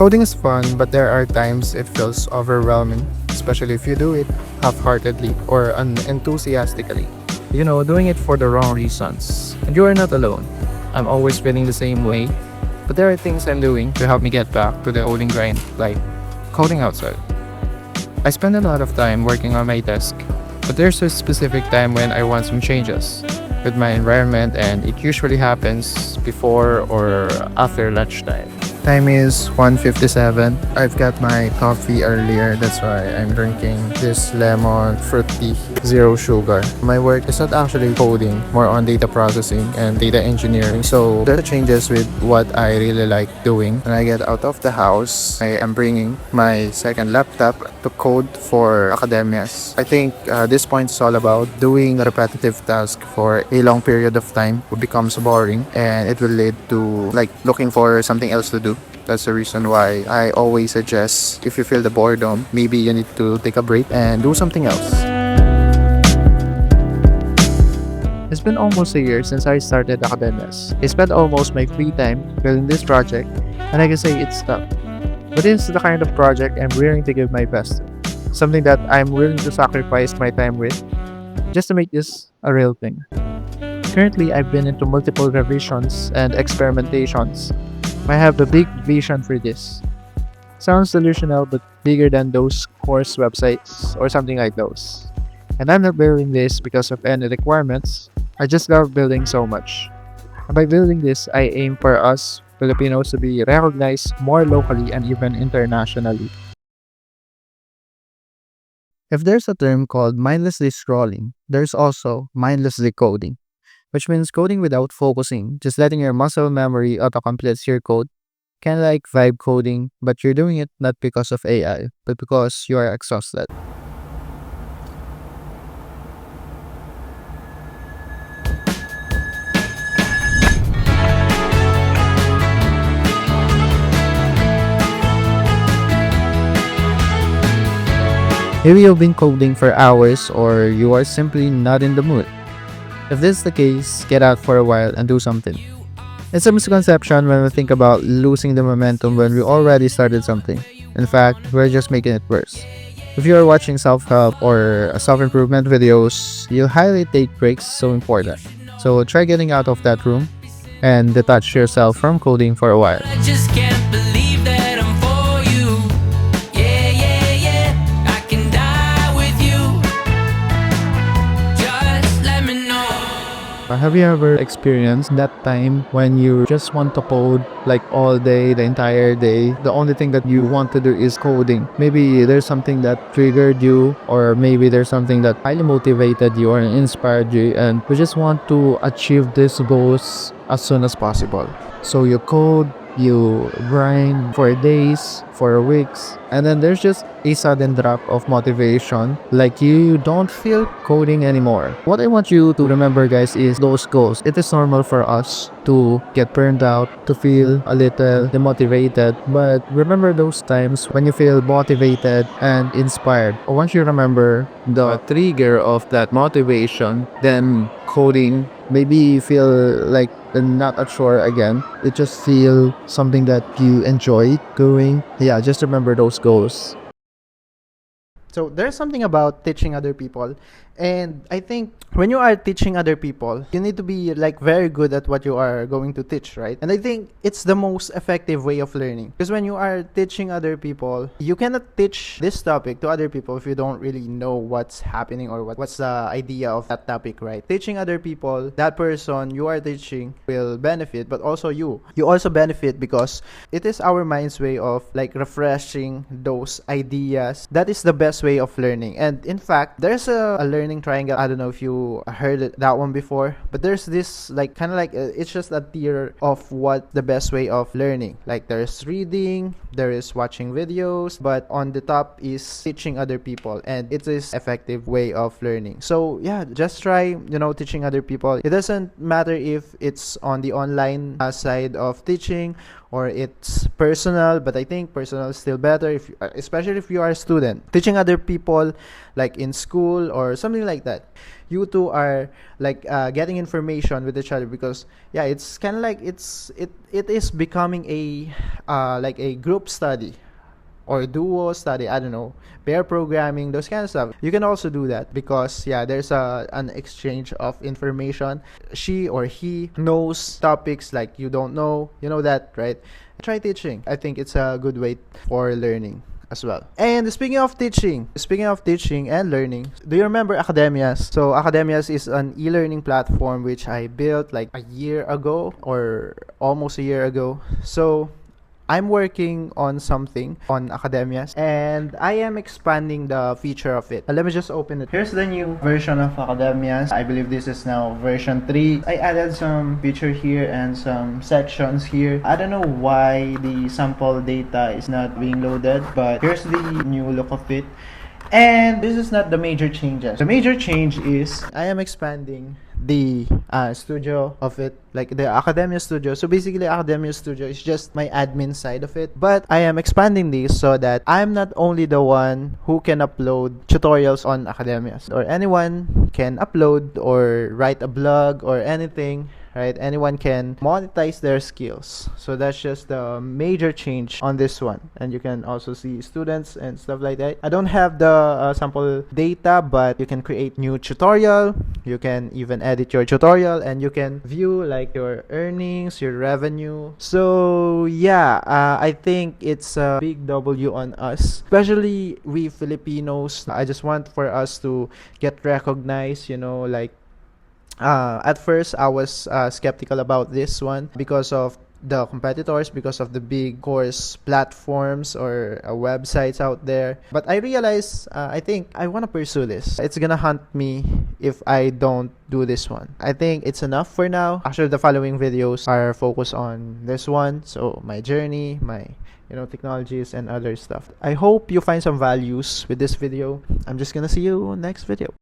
Coding is fun, but there are times it feels overwhelming, especially if you do it half-heartedly or unenthusiastically. Doing it for the wrong reasons. And you are not alone. I'm always feeling the same way, but there are things I'm doing to help me get back to the coding grind, like coding outside. I spend a lot of time working on my desk, but there's a specific time when I want some changes with my environment, and it usually happens before or after lunchtime. Time is 1:57. I've got my coffee earlier, that's why I'm drinking this lemon fruity zero sugar. My work is not actually coding, more on data processing and data engineering. So that changes with what I really like doing. When I get out of the house, I am bringing my second laptop to code for heremyas. I think this point is all about doing a repetitive task for a long period of time. It becomes boring and it will lead to like looking for something else to do. That's the reason why I always suggest if you feel the boredom, maybe you need to take a break and do something else. It's been almost a year since I started academics. I spent almost my free time building this project, and I can say it's tough. But it's the kind of project I'm willing to give my best to. Something that I'm willing to sacrifice my time with, just to make this a real thing. Currently, I've been into multiple revisions and experimentations. I have a big vision for this. Sounds delusional, but bigger than those course websites or something like those. And I'm not building this because of any requirements. I just love building so much. And by building this, I aim for us Filipinos to be recognized more locally and even internationally. If there's a term called mindlessly scrolling, there's also mindlessly coding, which means coding without focusing, just letting your muscle memory auto-completes your code. Kind of like vibe coding, but you're doing it not because of AI, but because you are exhausted. Maybe you've been coding for hours or you are simply not in the mood. If this is the case, get out for a while and do something. It's a misconception when we think about losing the momentum when we already started something. In fact, we're just making it worse. If you are watching self-help or self-improvement videos, you highly take breaks so important. So try getting out of that room and detach yourself from coding for a while. I just can't believe that I'm for you. Yeah, yeah, yeah. I can die with you. Just let me know. Have you ever experienced that time when you just want to code like all day, the entire day? The only thing that you want to do is coding. Maybe there's something that triggered you, or maybe there's something that highly motivated you or inspired you, and you just want to achieve these goals as soon as possible. So you code, you grind for days, for weeks, and then there's just a sudden drop of motivation, like you don't feel coding anymore. What I want you to remember, guys, is those goals. It is normal for us to get burned out, to feel a little demotivated, but remember those times when you feel motivated and inspired. Once you remember the trigger of that motivation, then coding maybe you feel like not at sure again. It just feel something that you enjoy doing. Yeah, just remember those goals. So there's something about teaching other people, and I think when you are teaching other people, you need to be like very good at what you are going to teach, right? And I think it's the most effective way of learning, because when you are teaching other people, you cannot teach this topic to other people if you don't really know what's happening or what's the idea of that topic, right? Teaching other people, that person you are teaching will benefit, but also you also benefit because it is our mind's way of like refreshing those ideas. That is the best way of learning. And in fact, there's a learning triangle. I don't know if you heard that one before, but there's this like kind of like it's just a tier of what the best way of learning. Like there's reading, there is watching videos, but on the top is teaching other people, and it is effective way of learning. So yeah, just try teaching other people. It doesn't matter if it's on the online side of teaching or it's personal, but I think personal is still better, if especially if you are a student. Teaching other people, like in school or something like that, you two are like getting information with each other, because yeah, it's kind of like it is becoming a like a group study or duo study, I don't know, pair programming, those kind of stuff. You can also do that because yeah, there's an exchange of information. She or he knows topics like you don't know, you know that, right? Try teaching. I think it's a good way for learning as well. And speaking of teaching and learning, do you remember Academias? So Academias is an e-learning platform which I built like a year ago or almost a year ago. So I'm working on something on Academias, and I am expanding the feature of it. Let me just open it. Here's the new version of Academias. I believe this is now version 3. I added some feature here and some sections here. I don't know why the sample data is not being loaded, but here's the new look of it. And this is not the major changes. The major change is I am expanding the studio of it, like the Academia Studio. So basically, Academia Studio is just my admin side of it. But I am expanding this so that I'm not only the one who can upload tutorials on Academias, or anyone can upload or write a blog or anything. Right, anyone can monetize their skills. So that's just the major change on this one. And you can also see students and stuff like that. I don't have the sample data, but you can create new tutorial. You can even edit your tutorial, and you can view like your earnings, your revenue. So yeah, I think it's a big W on us, especially we Filipinos. I just want for us to get recognized, you know, like at first I was skeptical about this one because of the competitors, because of the big course platforms or websites out there. But I realized I think I want to pursue this. It's gonna haunt me if I don't do this one. I think it's enough for now. Actually, the following videos are focused on this one. So my journey, my technologies and other stuff. I hope you find some values with this video. I'm just gonna see you next video.